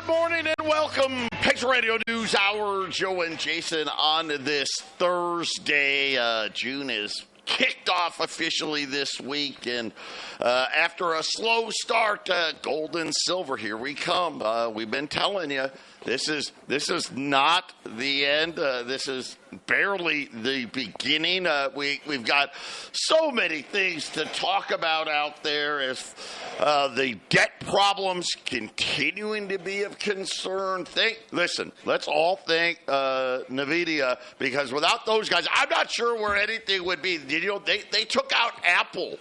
morning and welcome. Patriot Radio News Hour. Joe and Jason on this Thursday. June is kicked off officially this week, and after a slow start, gold and silver, here we come. We've been telling you this is not the end. This is barely the beginning. We've got so many things to talk about out there as the debt problems continuing to be of concern. Listen, let's all thank NVIDIA, because without those guys, I'm not sure where anything would be. You know, they took out Apple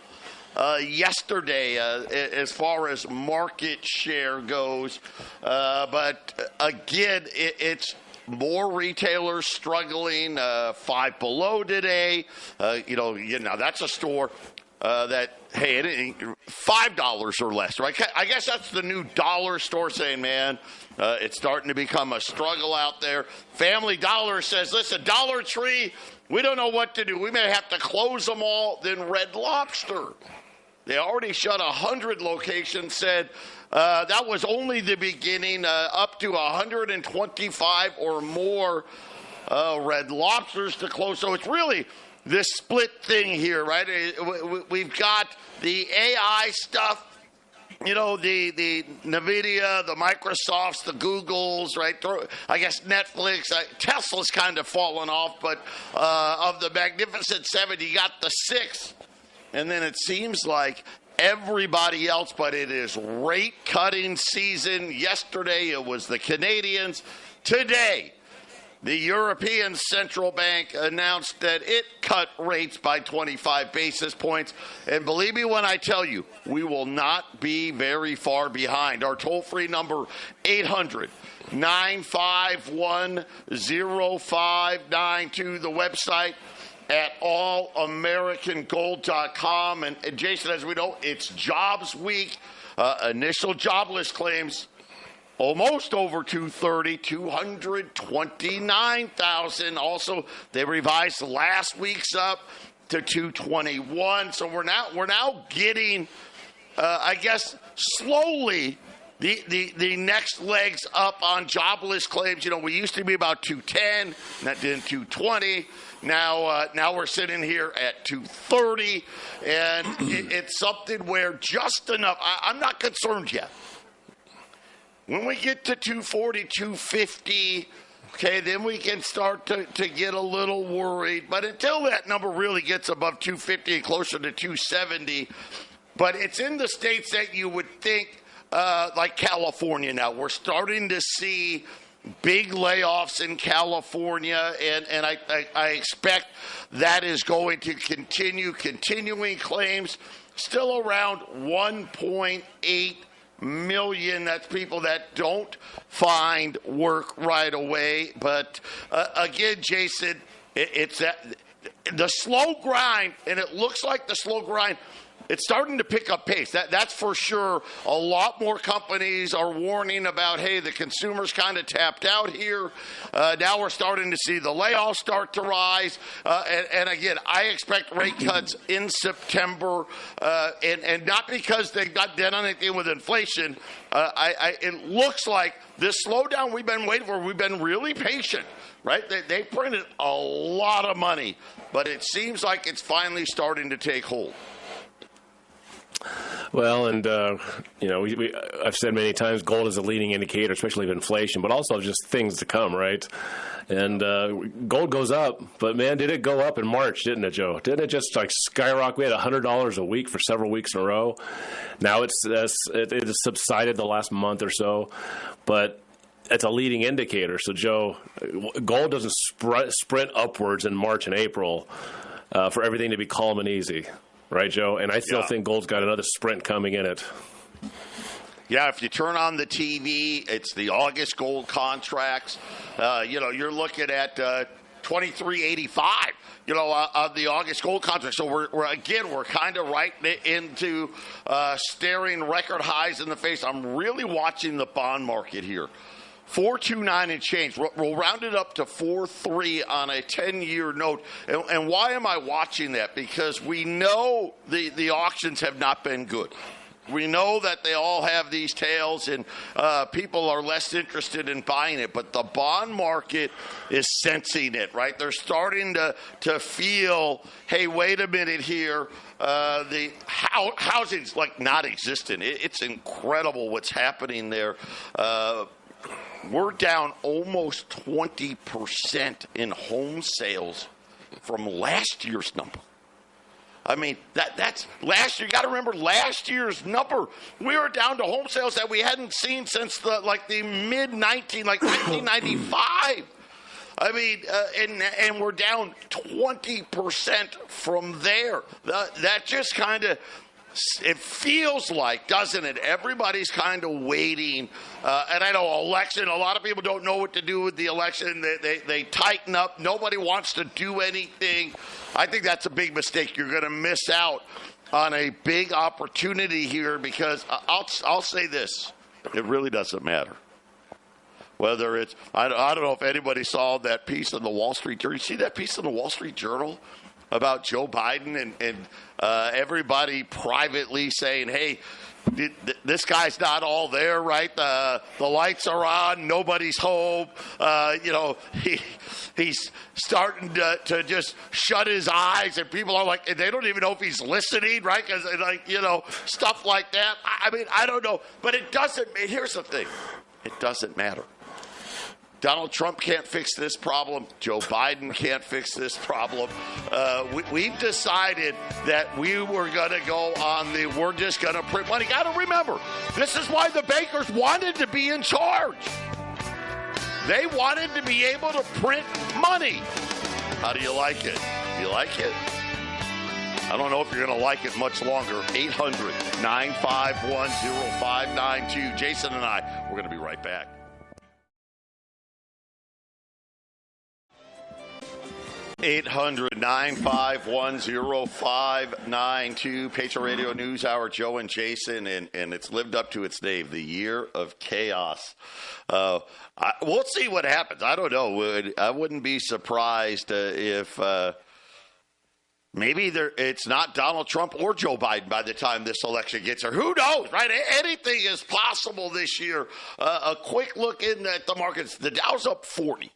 yesterday as far as market share goes. But again, it's more retailers struggling. Five Below today. Now that's a store that, hey, it ain't $5 or less, right? I guess that's the new dollar store saying, man, it's starting to become a struggle out there. Family Dollar says, listen, Dollar Tree, we don't know what to do. We may have to close them all. Then Red Lobster, they already shut 100 locations, said that was only the beginning, up to 125 or more Red Lobsters to close. So it's really this split thing here, right? We've got the AI stuff, you know, the NVIDIA, the Microsofts, the Googles, right? I guess Netflix, Tesla's kind of fallen off, but of the Magnificent Seven, you got the six. And then it seems like everybody else, but it is rate cutting season. Yesterday it was the Canadians. Today, the European Central Bank announced that it cut rates by 25 basis points. And believe me when I tell you, we will not be very far behind. Our toll-free number, 800-951-0592. The website at allamericangold.com. And Jason, as we know, it's jobs week. Initial jobless claims almost over 229,000. Also, they revised last week's up to 221. So we're now getting, I guess, slowly the next legs up on jobless claims. You know, we used to be about 210, and then 220. Now we're sitting here at 230, and it's something where just enough. I'm not concerned yet. When we get to 240, 250, okay, then we can start to get a little worried. But until that number really gets above 250 and closer to 270, but it's in the states that you would think, like California now. We're starting to see big layoffs in California, and I expect that is going to continue. Continuing claims still around 1.8 million. That's people that don't find work right away. But again, Jason, it's the slow grind, and it looks like the slow grind, it's starting to pick up pace. That's for sure. A lot more companies are warning about, hey, the consumer's kind of tapped out here. Now we're starting to see the layoffs start to rise. And again, I expect rate cuts in September, and not because they've not done anything with inflation. It looks like this slowdown we've been waiting for, we've been really patient, right? They printed a lot of money, but it seems like it's finally starting to take hold. Well, and, I've said many times gold is a leading indicator, especially of inflation, but also just things to come, right? And gold goes up, but, man, did it go up in March, didn't it, Joe? Didn't it just, skyrocket? We had $100 a week for several weeks in a row. Now it has subsided the last month or so, but it's a leading indicator. So, Joe, gold doesn't sprint upwards in March and April for everything to be calm and easy. Right, Joe? And I still think gold's got another sprint coming in it. Yeah, if you turn on the TV, it's the August gold contracts. You're looking at 23.85, of the August gold contract. So we're kind of right into staring record highs in the face. I'm really watching the bond market here. 4.29 and change. We'll round it up to 4.3 on a 10-year note. And why am I watching that? Because we know the auctions have not been good. We know that they all have these tails, and people are less interested in buying it. But the bond market is sensing it, right? They're starting to feel, hey, wait a minute here. The housing's like not existent. It's incredible what's happening there. We're down almost 20% in home sales from last year's number. I mean, that's last year. You got to remember last year's number. We were down to home sales that we hadn't seen since the mid-1995. I mean, and we're down 20% from there. That just kind of, it feels like, doesn't it? Everybody's kind of waiting. And I know election, a lot of people don't know what to do with the election. They tighten up. Nobody wants to do anything. I think that's a big mistake. You're going to miss out on a big opportunity here because I'll say this. It really doesn't matter. Whether it's, I don't know if anybody saw that piece in the Wall Street Journal. You see that piece in the Wall Street Journal about Joe Biden and everybody privately saying, hey, this guy's not all there, right? The lights are on. Nobody's home. He's starting to just shut his eyes, and people are like, they don't even know if he's listening, right? Because, stuff like that. I mean, I don't know. But it doesn't. Here's the thing. It doesn't matter. Donald Trump can't fix this problem. Joe Biden can't fix this problem. We've decided that we were going to go on we're just going to print money. Got to remember, this is why the bankers wanted to be in charge. They wanted to be able to print money. How do you like it? Do you like it? I don't know if you're going to like it much longer. 800-951-0592. Jason and I, we're going to be right back. Eight 800-951-0592. Patriot Radio News Hour, Joe and Jason, and it's lived up to its name, the year of chaos. We'll see what happens. I don't know. I wouldn't be surprised if maybe it's not Donald Trump or Joe Biden by the time this election gets here. Who knows, right? Anything is possible this year. A quick look in at the markets. The Dow's up 40.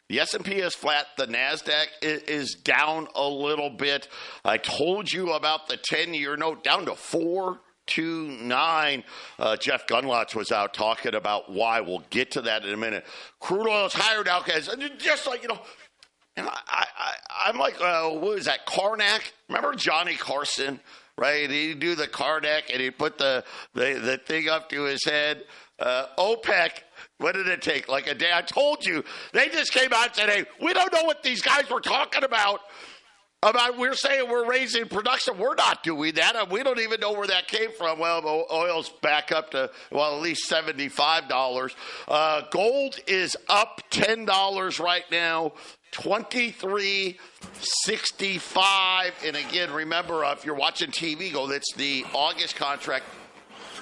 The S&P is flat. The NASDAQ is down a little bit. I told you about the 10-year note down to 4.29. Jeff Gunlots was out talking about why. We'll get to that in a minute. Crude oil is higher now, guys. Just like, and I'm like, what is that, Karnak? Remember Johnny Carson, right? He'd do the Karnak, and he'd put the thing up to his head. OPEC. What did it take? Like a day? I told you. They just came out and said, hey, we don't know what these guys were talking about. We're saying we're raising production. We're not doing that. We don't even know where that came from. Well, oil's back up to, at least $75. Gold is up $10 right now, $23.65. And again, remember, if you're watching TV, that's the August contract,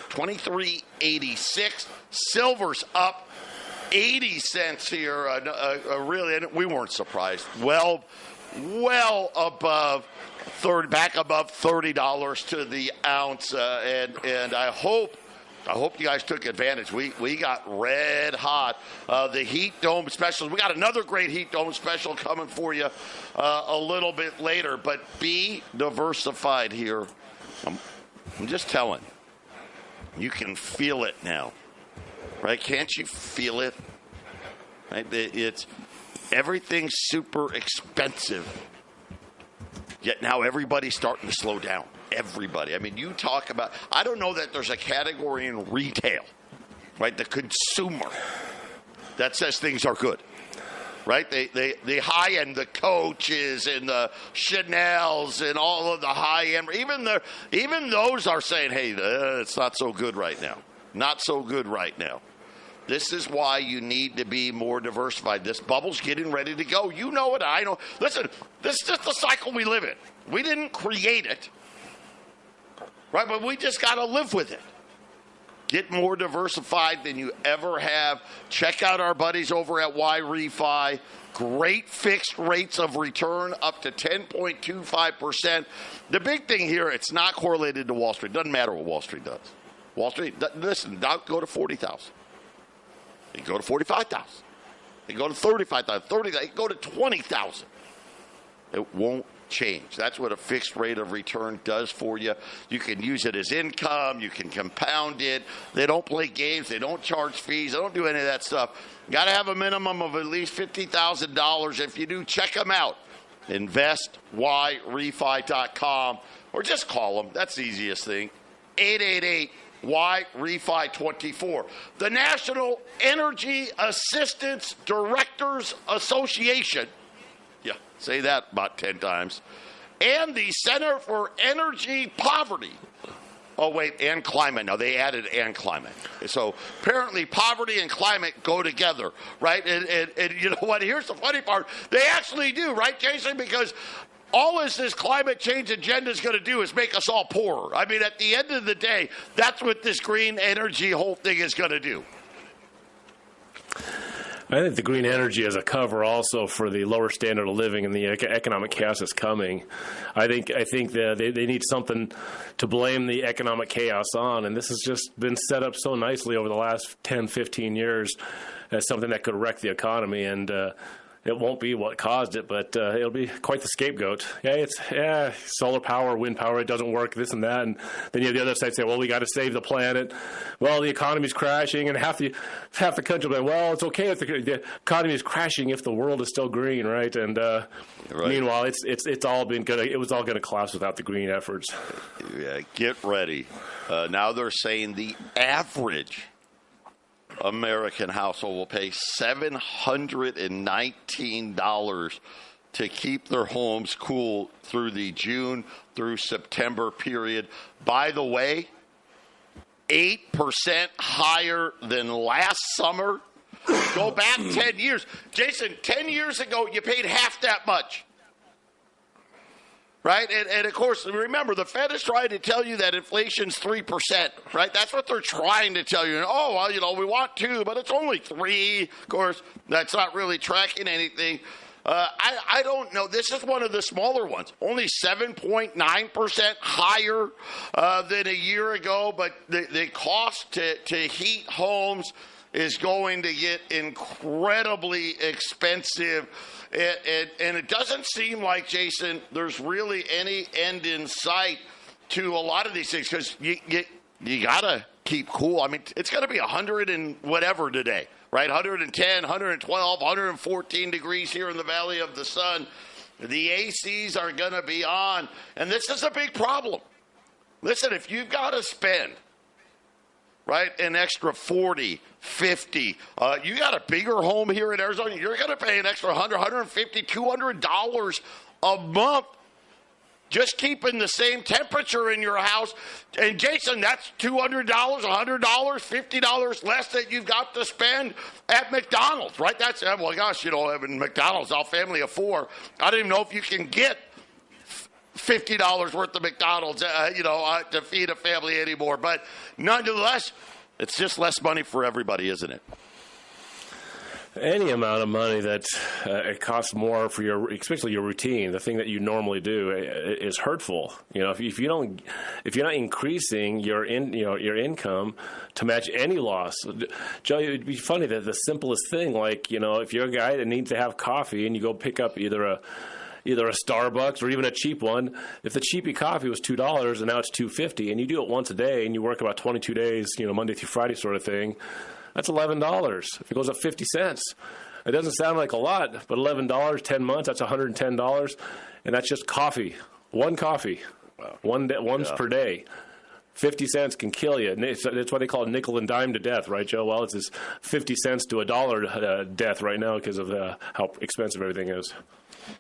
$23.86. Silver's up 80 cents here. Really, we weren't surprised. Well above back above $30 to the ounce, and I hope you guys took advantage. We got red hot. The Heat Dome specials. We got another great Heat Dome special coming for you a little bit later. But be diversified here. I'm just telling. You can feel it now. Right? Can't you feel it? Right? It's everything's super expensive. Yet now everybody's starting to slow down. Everybody. I mean, you talk about, I don't know that there's a category in retail, right? The consumer that says things are good. Right? The high end, the Coaches and the Chanels and all of the high end, even those are saying, hey, it's not so good right now. Not so good right now. This is why you need to be more diversified. This bubble's getting ready to go. You know it. I know. Listen, this is just the cycle we live in. We didn't create it, right? But we just got to live with it. Get more diversified than you ever have. Check out our buddies over at YRefi. Great fixed rates of return, up to 10.25%. The big thing here, it's not correlated to Wall Street. Doesn't matter what Wall Street does. Wall Street, listen, don't go to 40,000. You go to 45,000. You go to 35,000, 30,000. You go to 20,000. It won't change. That's what a fixed rate of return does for you. You can use it as income. You can compound it. They don't play games. They don't charge fees. They don't do any of that stuff. Got to have a minimum of at least $50,000. If you do, check them out. InvestYRefi.com, or just call them. That's the easiest thing. 888-YRefi24. The National Energy Assistance Directors Association. Yeah, say that about 10 times. And the Center for Energy Poverty. Oh, wait, and climate. Now, they added and climate. So, apparently, poverty and climate go together, right? And you know what? Here's the funny part. They actually do, right, Jason? Because all this climate change agenda is going to do is make us all poorer. I mean, at the end of the day, that's what this green energy whole thing is going to do. I think the green energy is a cover also for the lower standard of living and the economic chaos that's coming. I think that they need something to blame the economic chaos on, and this has just been set up so nicely over the last 10, 15 years as something that could wreck the economy, and it won't be what caused it, but it'll be quite the scapegoat. Solar power, wind power, it doesn't work, this and that. And then you have the other side say, well, we got to save the planet. Well, the economy's crashing, and half the country will be, well, it's okay if the economy is crashing if the world is still green, right? And meanwhile, it's all been good. It was all going to collapse without the green efforts. Yeah, get ready. Now they're saying the average American household will pay $719 to keep their homes cool through the June through September period. By the way, 8% higher than last summer. Go back 10 years. Jason, 10 years ago, you paid half that much. Right? And of course, remember, the Fed is trying to tell you that inflation's 3%, right? That's what they're trying to tell you. Oh, well, we want 2, but it's only 3. Of course, that's not really tracking anything. I don't know. This is one of the smaller ones. Only 7.9% higher than a year ago, but the cost to heat homes is going to get incredibly expensive. And it doesn't seem like, Jason, there's really any end in sight to a lot of these things because you got to keep cool. I mean, it's going to be 100 and whatever today, right? 110, 112, 114 degrees here in the Valley of the Sun. The ACs are going to be on. And this is a big problem. Listen, if you've got to spend, right, an extra 40, 50. You got a bigger home here in Arizona, you're going to pay an extra $100, $150, $200 a month just keeping the same temperature in your house. And, Jason, that's $200, $100, $50 less that you've got to spend at McDonald's, right? That's, well, gosh, having McDonald's, our family of 4, I don't even know if you can get $50 worth of McDonald's, to feed a family anymore. But nonetheless, it's just less money for everybody, isn't it? Any amount of money that it costs more for especially your routine, the thing that you normally do, is hurtful. If you're not increasing your income to match any loss, Joe, it'd be funny that the simplest thing, like if you're a guy that needs to have coffee and you go pick up either a Starbucks or even a cheap one, if the cheapy coffee was $2 and now it's $2.50, and you do it once a day and you work about 22 days, Monday through Friday sort of thing, that's $11. If it goes up 50 cents, it doesn't sound like a lot, but $11, 10 months, that's $110, and that's just coffee, one coffee, once per day. 50 cents can kill you. That's why they call it nickel and dime to death, right, Joe? Well, it's 50 cents to $1 death right now because of how expensive everything is.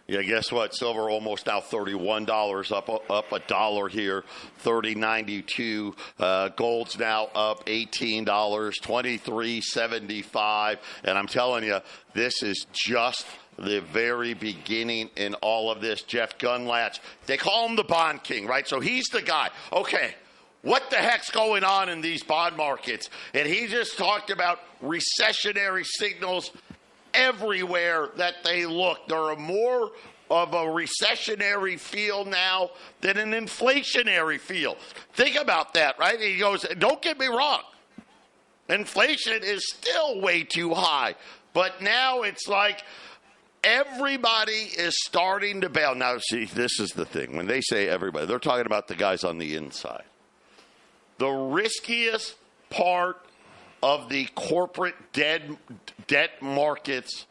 Yeah, guess what? Silver almost now $31, up $1 here, $30.92. Gold's now up $18, $23.75. And I'm telling you, this is just the very beginning in all of this. Jeff Gunlatch, they call him the Bond King, right? So he's the guy. Okay, what the heck's going on in these bond markets. And he just talked about recessionary signals everywhere that they look. There are more of a recessionary feel now than an inflationary feel. Think about that, right? He goes, don't get me wrong. Inflation is still way too high. But now it's like everybody is starting to bail. Now, see, this is the thing. When they say everybody, they're talking about the guys on the inside. The riskiest part of the corporate debt markets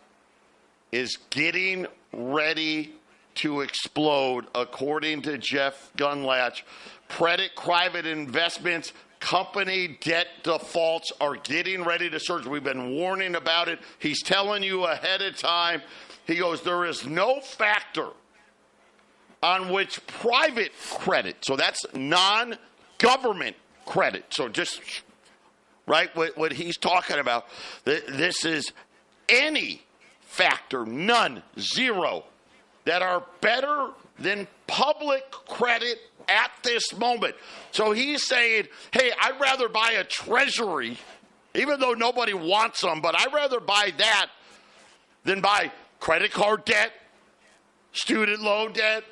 is getting ready to explode, according to Jeff Gundlach. Private investments, company debt defaults are getting ready to surge. We've been warning about it. He's telling you ahead of time. He goes, there is no factor on which private credit, so that's non-government credit, so just right what he's talking about, this is any factor, none, zero, that are better than public credit at this moment. So he's saying, hey, I'd rather buy a treasury, even though nobody wants them, but I'd rather buy that than buy credit card debt, student loan debt,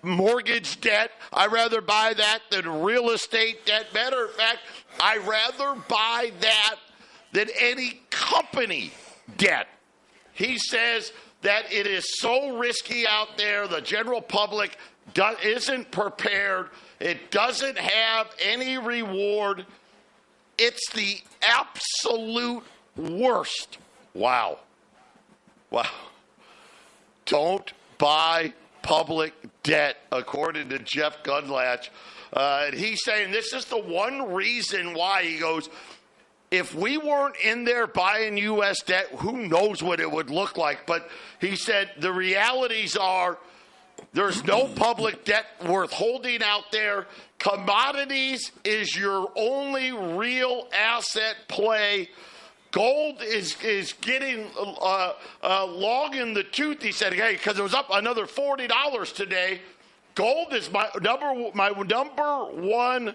mortgage debt. I'd rather buy that than real estate debt. Matter of fact, I'd rather buy that than any company debt. He says that it is so risky out there. The general public isn't prepared. It doesn't have any reward. It's the absolute worst. Wow. Don't buy public debt, according to Jeff Gundlach. And he's saying this is the one reason why, he goes, if we weren't in there buying U.S. debt, who knows what it would look like. But he said the realities are there's no public debt worth holding out there. Commodities is your only real asset play. Gold is getting long in the tooth. He said, hey, because it was up another $40 today. Gold is my number one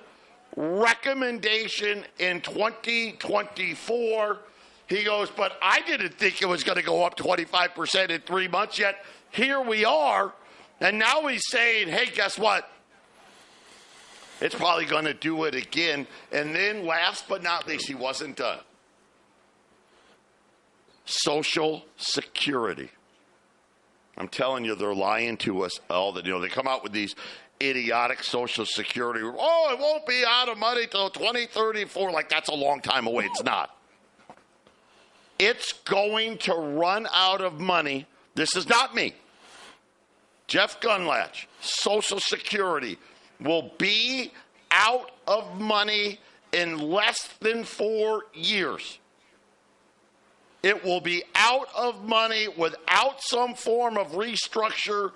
recommendation in 2024. He goes, but I didn't think it was going to go up 25% in 3 months yet. Here we are. And now he's saying, hey, guess what? It's probably going to do it again. And then last but not least, he wasn't done. Social Security. I'm telling you, they're lying to us all the, they come out with these idiotic Social Security. Oh, it won't be out of money till 2034. Like, that's a long time away. It's not. It's going to run out of money. This is not me. Jeff Gundlach, Social Security will be out of money in less than 4 years. It will be out of money without some form of restructure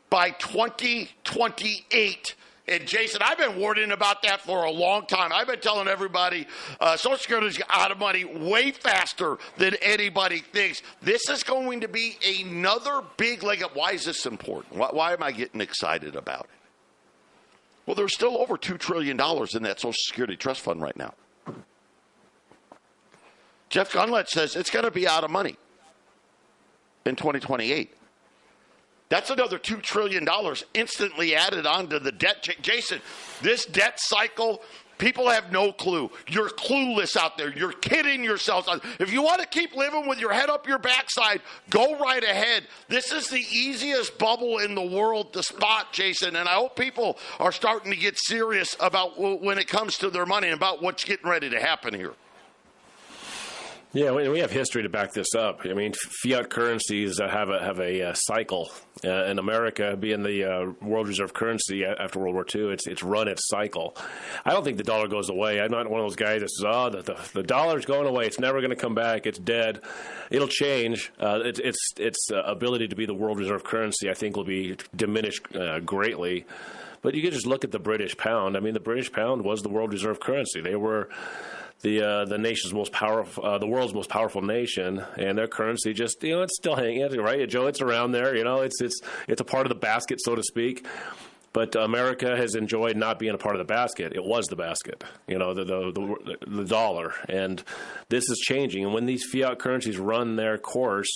by 2028. And Jason, I've been warning about that for a long time. I've been telling everybody Social Security is out of money way faster than anybody thinks. This is going to be another big leg up. Why is this important? Why am I getting excited about it? Well, there's still over $2 trillion in that Social Security trust fund right now. Jeff Gundlach says it's going to be out of money in 2028. That's another $2 trillion instantly added onto the debt. Jason, this debt cycle, people have no clue. You're clueless out there. You're kidding yourselves. If you want to keep living with your head up your backside, go right ahead. This is the easiest bubble in the world to spot, Jason, and I hope people are starting to get serious about when it comes to their money and about what's getting ready to happen here. Yeah, we have history to back this up. I mean, fiat currencies have a cycle. In America, being the world reserve currency after World War II, it's run its cycle. I don't think the dollar goes away. I'm not one of those guys that says, the dollar's going away. It's never going to come back. It's dead. It'll change. Its ability to be the world reserve currency, I think, will be diminished greatly. But you can just look at the British pound. I mean, the British pound was the world reserve currency. They were the nation's most powerful, the world's most powerful nation, and their currency just, it's still hanging, right, Joe? It's around there, it's a part of the basket, so to speak. But America has enjoyed not being a part of the basket. It was the basket, the dollar. And this is changing. And when these fiat currencies run their course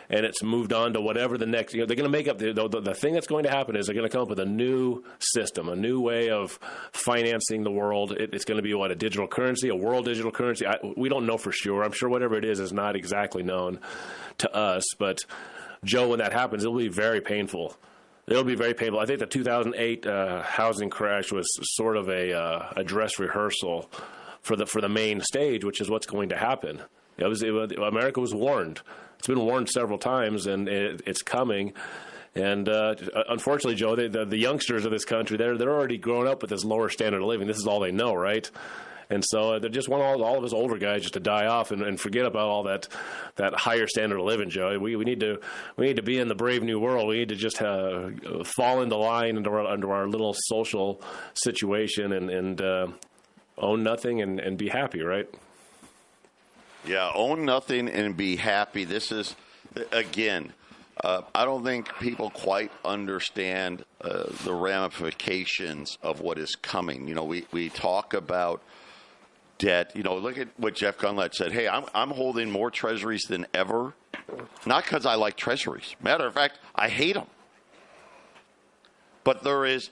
and it's moved on to whatever the next, they're going to make up, the thing that's going to happen is they're going to come up with a new system, a new way of financing the world. It's going to be, a digital currency, a world digital currency? We don't know for sure. I'm sure whatever it is not exactly known to us. But, Joe, when that happens, it'll be very painful. It'll be very painful. I think the 2008 housing crash was sort of a dress rehearsal for the main stage, which is what's going to happen. America was warned. It's been warned several times, and it's coming. And unfortunately, Joe, the youngsters of this country, they're already growing up with this lower standard of living. This is all they know, right? And so they just want all of us older guys just to die off and forget about all that higher standard of living, Joe. We need to be in the brave new world. We need to just fall into line under our little social situation and own nothing and be happy, right? Yeah, own nothing and be happy. This is, again, I don't think people quite understand the ramifications of what is coming. We talk about debt. Look at what Jeff Gundlach said. Hey, I'm holding more treasuries than ever, not because I like treasuries. Matter of fact, I hate them. But there is,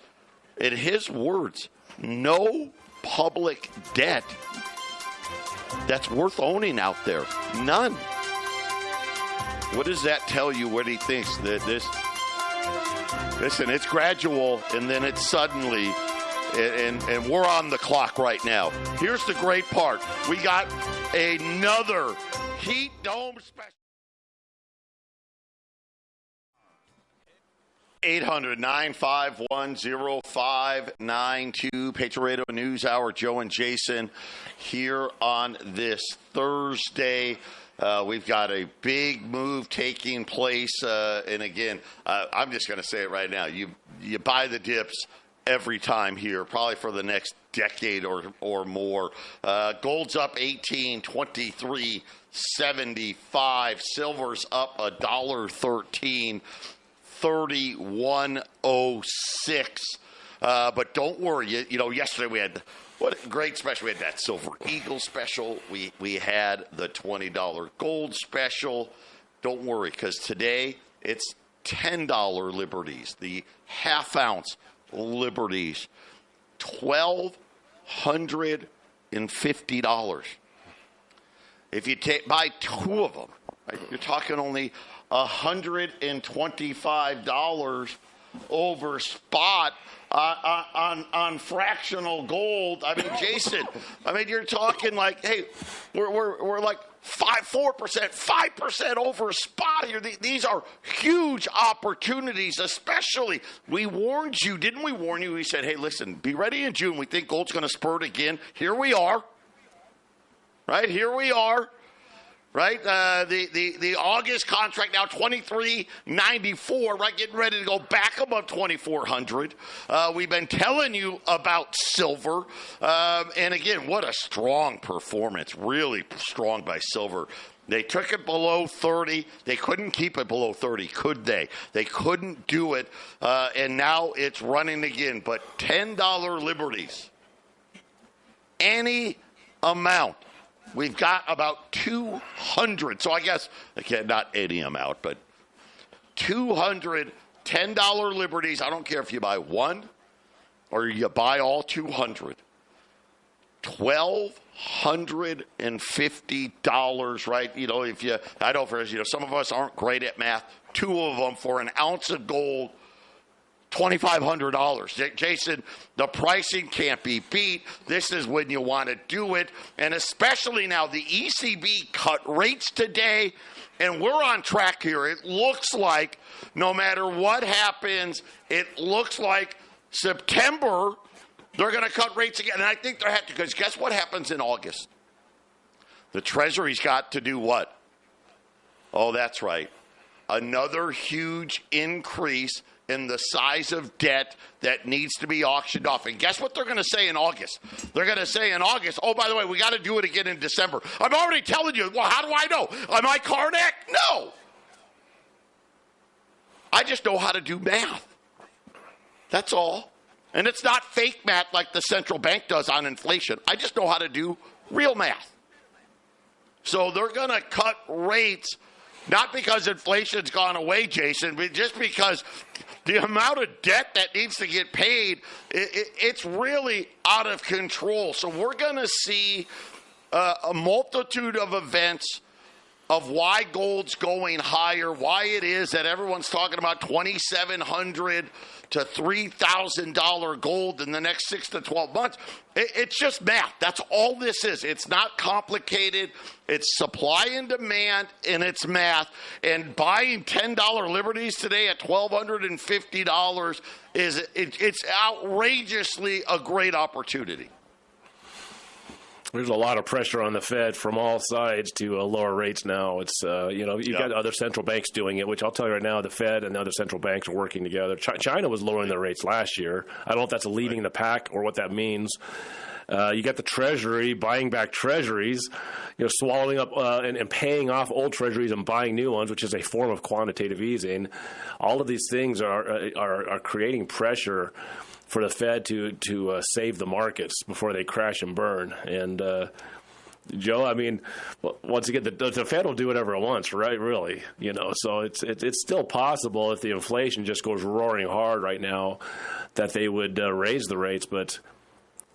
in his words, no public debt that's worth owning out there. None. What does that tell you? What he thinks that listen, it's gradual and then it's suddenly. And we're on the clock right now. Here's the great part. We got another heat dome special. 800-951-0592. Patriot Radio News Hour. Joe and Jason here on this Thursday. We've got a big move taking place. And again, I'm just going to say it right now. You buy the dips every time here, probably for the next decade or more. Gold's up 18, 23, 75. Silver's up $1.13, 31.06. But don't worry, yesterday we had what a great special. We had that Silver Eagle special. We had the $20 gold special. Don't worry, because today it's $10 liberties, the half ounce liberties, $1,250. If you buy two of them, right, you're talking only $125 over spot on fractional gold. I mean, Jason, you're talking like, hey, we're like 5% over spot here. These are huge opportunities, especially. We warned you, didn't we warn you? We said, hey, listen, be ready in June. We think gold's going to spurt again. Here we are. Right? Here we are. Right? The August contract now $23.94, right? Getting ready to go back above 2,400. We've been telling you about silver. And again, what a strong performance. Really strong by silver. They took it below 30. They couldn't keep it below 30, could they? They couldn't do it. And now it's running again. But $10 liberties, any amount. We've got about 200. So I guess, not any amount, but 200 $10 liberties. I don't care if you buy one or you buy all 200. $1,250, right? I know some of us aren't great at math. Two of them for an ounce of gold, $2,500. Jason, the pricing can't be beat. This is when you want to do it. And especially now, the ECB cut rates today, and we're on track here. It looks like no matter what happens, it looks like September, they're going to cut rates again. And I think they have to, because guess what happens in August? The Treasury's got to do what? Oh, that's right. Another huge increase in the size of debt that needs to be auctioned off. And guess what they're going to say in August? They're going to say in August, oh, by the way, we got to do it again in December. I'm already telling you. Well, how do I know? Am I Karnak? No. I just know how to do math. That's all. And it's not fake math like the central bank does on inflation. I just know how to do real math. So they're going to cut rates, not because inflation's gone away, Jason, but just because the amount of debt that needs to get paid, it's really out of control. So we're going to see a multitude of events of why gold's going higher, why it is that everyone's talking about $2,700 to $3,000 gold in the next 6 to 12 months. It's just math. That's all this is. It's not complicated. It's supply and demand, and it's math. And buying $10 liberties today at $1,250 it's outrageously a great opportunity. There's a lot of pressure on the Fed from all sides to lower rates now. It's, you've got other central banks doing it, which I'll tell you right now, the Fed and the other central banks are working together. China was lowering their rates last year. I don't know if that's leading the pack or what that means. You got the Treasury buying back treasuries, swallowing up and paying off old treasuries and buying new ones, which is a form of quantitative easing. All of these things are creating pressure for the Fed to save the markets before they crash and burn. And, Joe, I mean, once again, the Fed will do whatever it wants, right? Really, so it's still possible if the inflation just goes roaring hard right now that they would raise the rates. But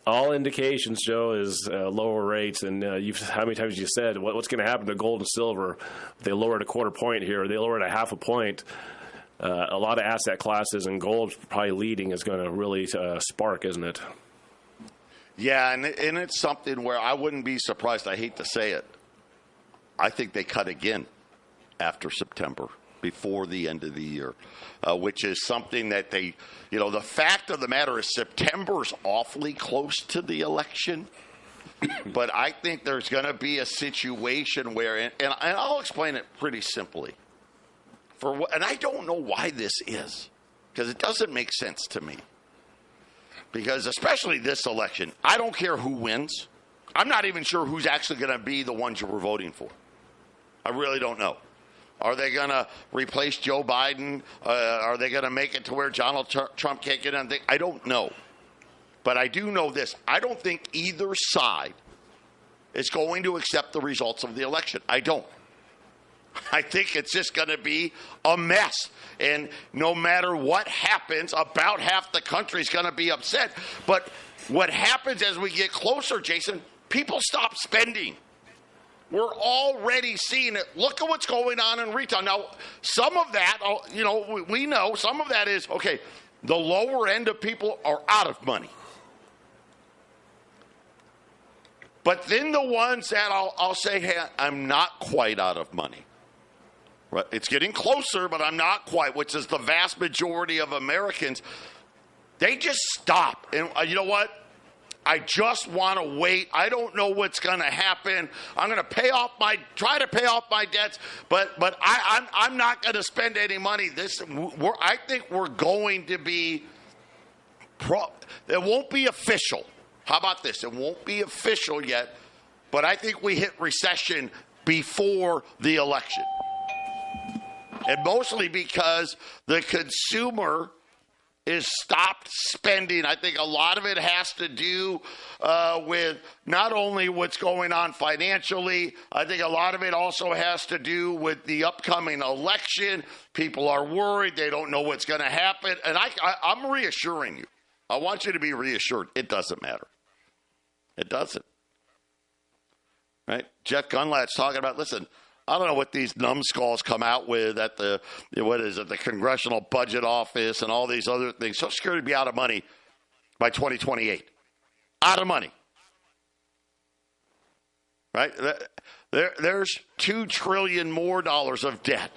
all indications, Joe, is lower rates. And how many times you said what's going to happen to gold and silver if they lower it a quarter point here, they lower it a half a point? A lot of asset classes, and gold probably leading is going to really spark, isn't it? Yeah, and it's something where I wouldn't be surprised. I hate to say it. I think they cut again after September, before the end of the year, which is something that they, the fact of the matter is September's awfully close to the election. But I think there's going to be a situation where, and I'll explain it pretty simply. And I don't know why this is, because it doesn't make sense to me. Because especially this election, I don't care who wins. I'm not even sure who's actually going to be the ones you were voting for. I really don't know. Are they going to replace Joe Biden? Are they going to make it to where Donald Trump can't get anything? I don't know. But I do know this. I don't think either side is going to accept the results of the election. I don't. I think it's just going to be a mess. And no matter what happens, about half the country is going to be upset. But what happens as we get closer, Jason, people stop spending. We're already seeing it. Look at what's going on in retail. Now, some of that, we know some of that is, okay, the lower end of people are out of money. But then the ones that I'll say, hey, I'm not quite out of money. Right. It's getting closer, but I'm not quite, which is the vast majority of Americans. They just stop. And you know what? I just want to wait. I don't know what's going to happen. I'm going to try to pay off my debts, but I'm not going to spend any money. I think we're going to be, it won't be official. How about this? It won't be official yet, but I think we hit recession before the election. And mostly because the consumer is stopped spending. I think a lot of it has to do with not only what's going on financially. I think a lot of it also has to do with the upcoming election. People are worried. They don't know what's going to happen. And I'm reassuring you. I want you to be reassured. It doesn't matter. It doesn't. Right? Jeff Gunlatt's talking about, listen, I don't know what these numbskulls come out with at the Congressional Budget Office and all these other things. Social Security will be out of money by 2028. Out of money. Right? There's $2 trillion more of debt.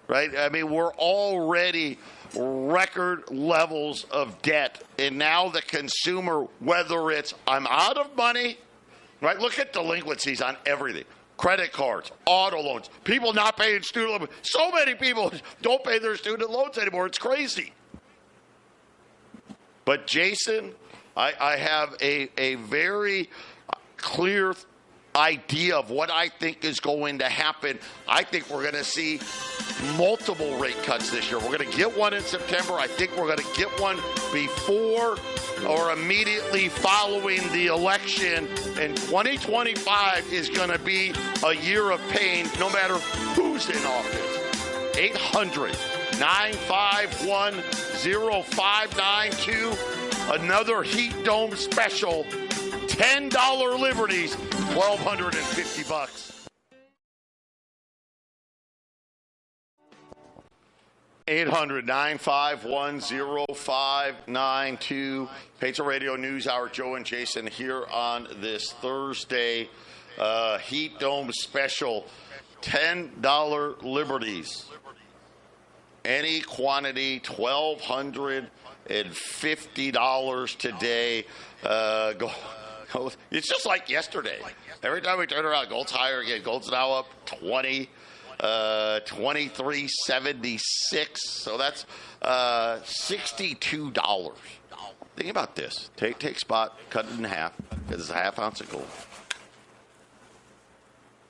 Right? I mean, we're already record levels of debt. And now the consumer, whether it's I'm out of money, right? Look at delinquencies on everything. Credit cards, auto loans, people not paying student loans. So many people don't pay their student loans anymore. It's crazy. But, Jason, I have a very clear idea of what I think is going to happen. I think we're going to see multiple rate cuts this year. We're going to get one in September. I think we're going to get one before or immediately following the election. And 2025 is going to be a year of pain no matter who's in office. 800-951-0592. Another Heat Dome special. $10 Liberties, $1,250. 800-951-0592. Patriot Radio News Hour. Joe and Jason here on this Thursday. Heat Dome special. $10 Liberties. Any quantity, $1,250 today. It's just like yesterday. Every time we turn around, gold's higher again. Gold's now up 20, 23.76. So that's $62. Think about this. Take spot, cut it in half, because it's a half ounce of gold.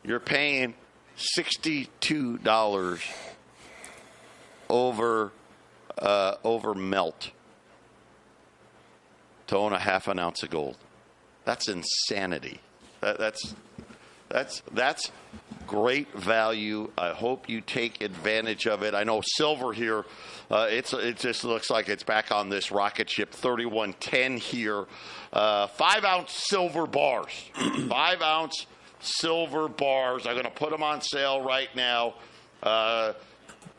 You're paying $62 over melt to own a half an ounce of gold. That's insanity. That's great value. I hope you take advantage of it. I know silver here, it just looks like it's back on this rocket ship. 3110 here. 5-ounce silver bars. 5-ounce silver bars. I'm going to put them on sale right now.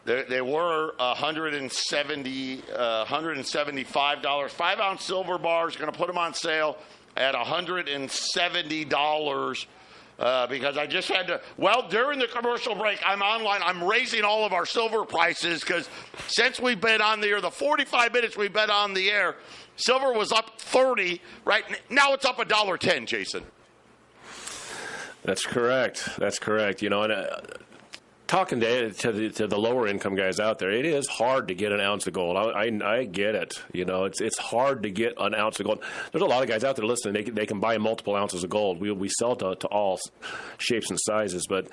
They were $175. 5-ounce silver bars, going to put them on sale at $170 because I just had to. Well, during the commercial break, I'm online. I'm raising all of our silver prices because since we've been on the air, the 45 minutes we've been on the air, silver was up 30. Right now, it's up $1.10, Jason. That's correct. That's correct. You know, and talking to the lower income guys out there, it is hard to get an ounce of gold. I get it. You know, it's hard to get an ounce of gold. There's a lot of guys out there listening. They can buy multiple ounces of gold. We sell to all shapes and sizes, but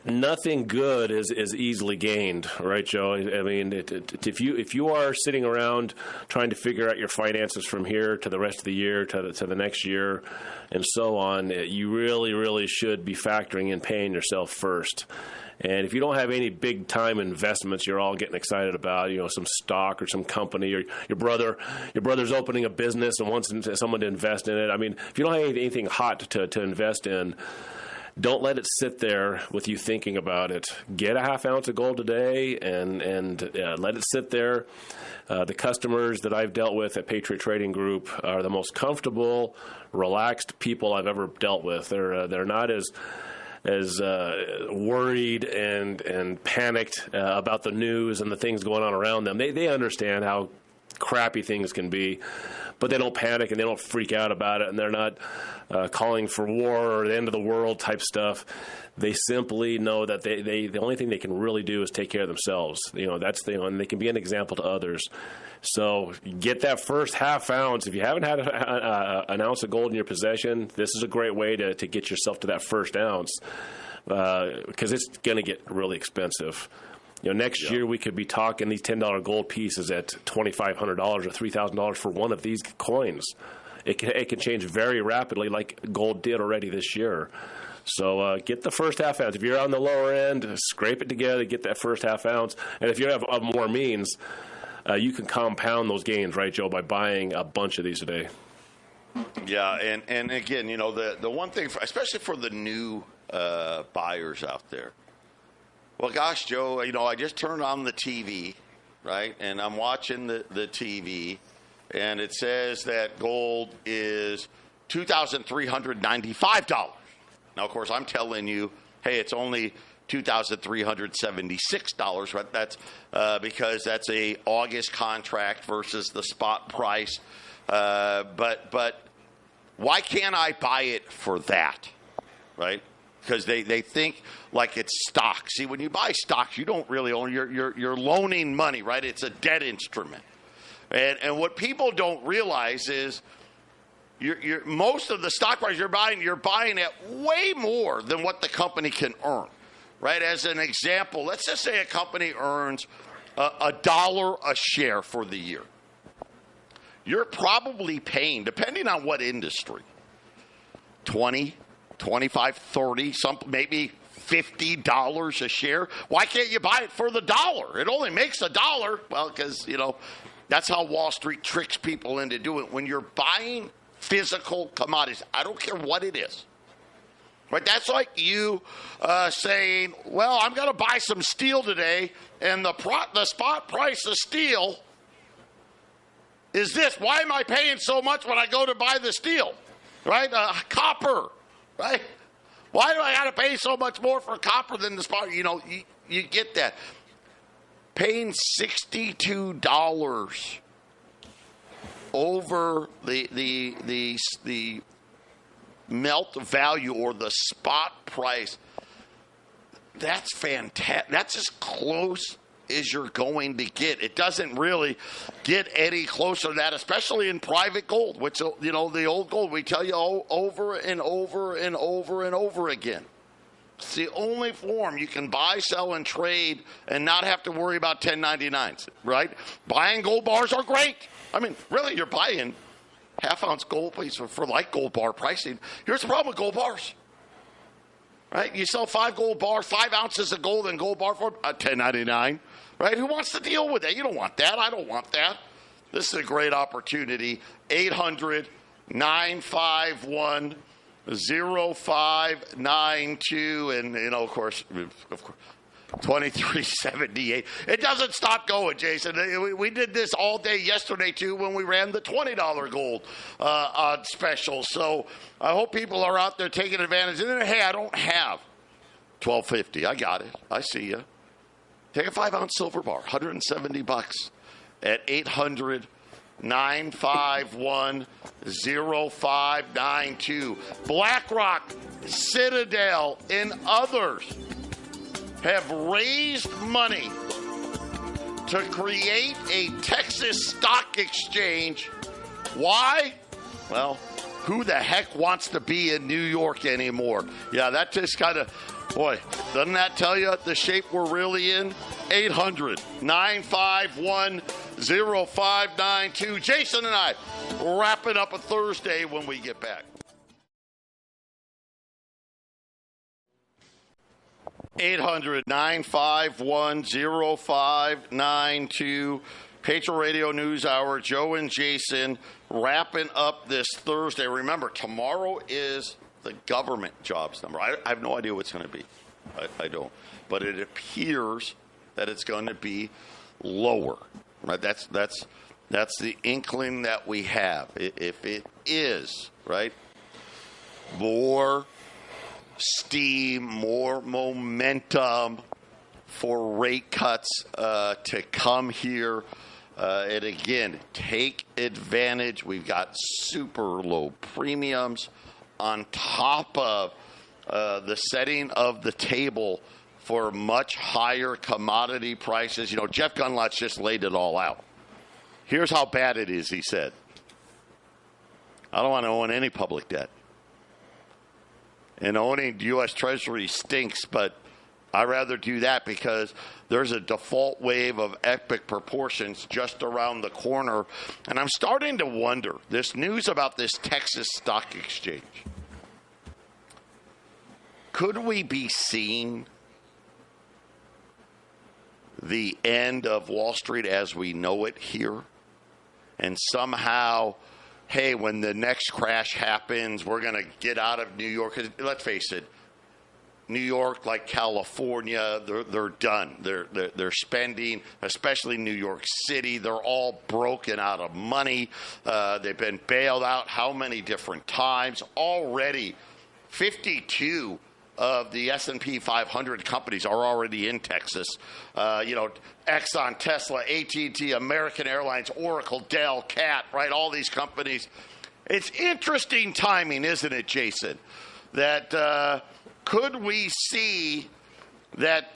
nothing good is easily gained, right, Joe? I mean, if you are sitting around trying to figure out your finances from here to the rest of the year to the next year and so on, you really, really should be factoring in paying yourself first. And if you don't have any big time investments you're all getting excited about, you know, some stock or some company, or your brother's opening a business and wants someone to invest in it. I mean, if you don't have anything hot to invest in, don't let it sit there with you thinking about it. Get a half ounce of gold today and let it sit there. The customers that I've dealt with at Patriot Trading Group are the most comfortable, relaxed people I've ever dealt with. They're not as worried and panicked about the news and the things going on around them. They understand how crappy things can be, but they don't panic and they don't freak out about it, and they're not calling for war or the end of the world type stuff. They simply know that the only thing they can really do is take care of themselves. You know, and they can be an example to others. So get that first half ounce. If you haven't had an ounce of gold in your possession, this is a great way to get yourself to that first ounce because it's going to get really expensive. You know, next year we could be talking these $10 gold pieces at $2,500 or $3,000 for one of these coins. It can change very rapidly, like gold did already this year. So get the first half ounce. If you're on the lower end, scrape it together, get that first half ounce. And if you have more means, you can compound those gains, right, Joe, by buying a bunch of these today. Yeah, and again, you know, the one thing, especially for the new buyers out there. Well, gosh, Joe, you know, I just turned on the TV, right, and I'm watching the TV, and it says that gold is $2,395. Now, of course, I'm telling you, hey, it's only $2,376, right? That's because that's a August contract versus the spot price. But why can't I buy it for that, right? Because they think like it's stock. See, when you buy stocks, you don't really own. You're loaning money, right? It's a debt instrument. And what people don't realize is most of the stock price you're buying at way more than what the company can earn. right? As an example, let's just say a company earns $1 a share for the year. You're probably paying, depending on what industry, 20, 25, 30, some maybe $50 a share. Why can't you buy it for the dollar? It only makes $1. Well, because, that's how Wall Street tricks people into doing it. When you're buying physical commodities, I don't care what it is. Right? That's like you saying, well, I'm going to buy some steel today, and the spot price of steel is this. Why am I paying so much when I go to buy the steel? Right? Copper. Right? Why do I got to pay so much more for copper than the spot? You get that. Paying $62 over the melt value or the spot price, that's fantastic. That's as close as you're going to get. It doesn't really get any closer to that, especially in private gold, which, the old gold, we tell you over and over and over and over again. It's the only form you can buy, sell, and trade and not have to worry about 1099s, right? Buying gold bars are great. I mean, really, you're buying half-ounce gold piece for like gold bar pricing. Here's the problem with gold bars, right? You sell 5 gold bars, 5 ounces of gold in gold bar for $10.99, right? Who wants to deal with that? You don't want that. I don't want that. This is a great opportunity. 800-951-0592, and of course, 2378. It doesn't stop going, Jason. We did this all day yesterday too when we ran the $20 gold on special. So I hope people are out there taking advantage. And then, hey, I don't have $12.50. I got it. I see you. Take a 5-ounce silver bar, $170 at 800-951-0592. BlackRock, Citadel, and others have raised money to create a Texas stock exchange. Why? Well, who the heck wants to be in New York anymore? Yeah, that just kind of, boy, doesn't that tell you the shape we're really in? 800-951-0592. Jason and I wrapping up a Thursday when we get back. 800-951-0592. Patriot Radio News Hour. Joe and Jason wrapping up this Thursday. Remember, tomorrow is the government jobs number. I have no idea what it's going to be. I don't. But it appears that it's going to be lower. Right? That's the inkling that we have. If it is, right, more steam, more momentum for rate cuts to come here. And again, take advantage. We've got super low premiums on top of the setting of the table for much higher commodity prices. Jeff Gundlach just laid it all out. Here's how bad it is, he said. I don't want to own any public debt. And owning U.S. Treasury stinks, but I'd rather do that because there's a default wave of epic proportions just around the corner. And I'm starting to wonder, this news about this Texas stock exchange, could we be seeing the end of Wall Street as we know it here? And somehow, hey, when the next crash happens, we're going to get out of New York. 'Cause let's face it, New York, like California, they're done. They're spending, especially New York City. They're all broken out of money. They've been bailed out how many different times already? 52 of the S&P 500 companies are already in Texas. Exxon, Tesla, AT&T, American Airlines, Oracle, Dell, Cat, right? All these companies. It's interesting timing, isn't it, Jason? That could we see that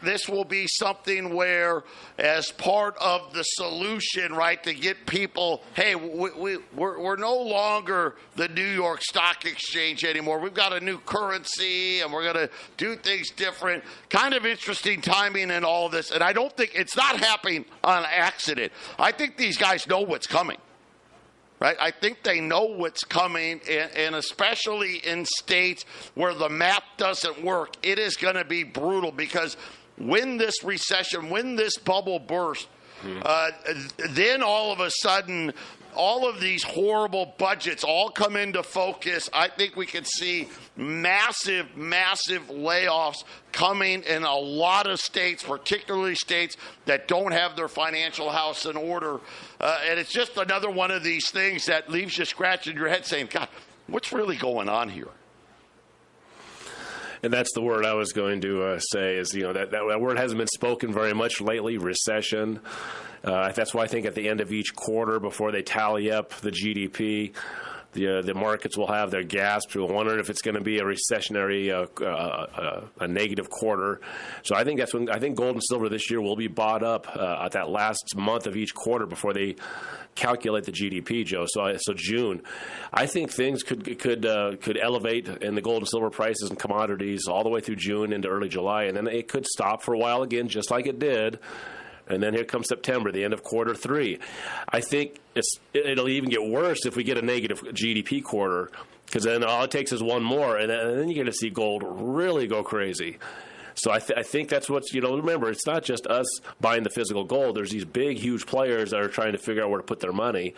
this will be something where, as part of the solution, right, to get people, hey, we're no longer the New York Stock Exchange anymore. We've got a new currency, and we're going to do things different. Kind of interesting timing in all of this, and I don't think it's not happening on accident. I think these guys know what's coming. Right? I think they know what's coming, and especially in states where the math doesn't work, it is going to be brutal, because when this recession, when this bubble bursts, then all of a sudden, all of these horrible budgets all come into focus. I think we could see massive layoffs coming in a lot of states, particularly states that don't have their financial house in order. And it's just another one of these things that leaves you scratching your head saying, God, what's really going on here? And that's the word I was going to say is, that word hasn't been spoken very much lately, recession. That's why I think at the end of each quarter, before they tally up the GDP, the markets will have their gasps. We'll wonder if it's going to be a recessionary, a negative quarter. So I think I think gold and silver this year will be bought up at that last month of each quarter before they calculate the GDP, Joe. So June, I think things could elevate in the gold and silver prices and commodities all the way through June into early July, and then it could stop for a while again, just like it did. And then here comes September, the end of quarter three. I think it'll even get worse if we get a negative GDP quarter, because then all it takes is one more, and then you're going to see gold really go crazy. So I think that's what's, remember, it's not just us buying the physical gold. There's these big, huge players that are trying to figure out where to put their money,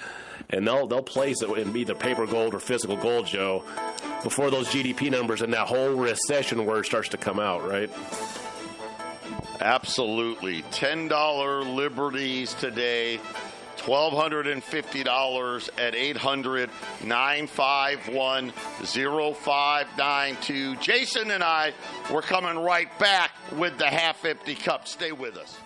and they'll place it in either paper gold or physical gold, Joe, before those GDP numbers and that whole recession word starts to come out, right? Absolutely. $10 liberties today, $1,250 at 800-951-0592. Jason and I, we're coming right back with the half-empty cup. Stay with us.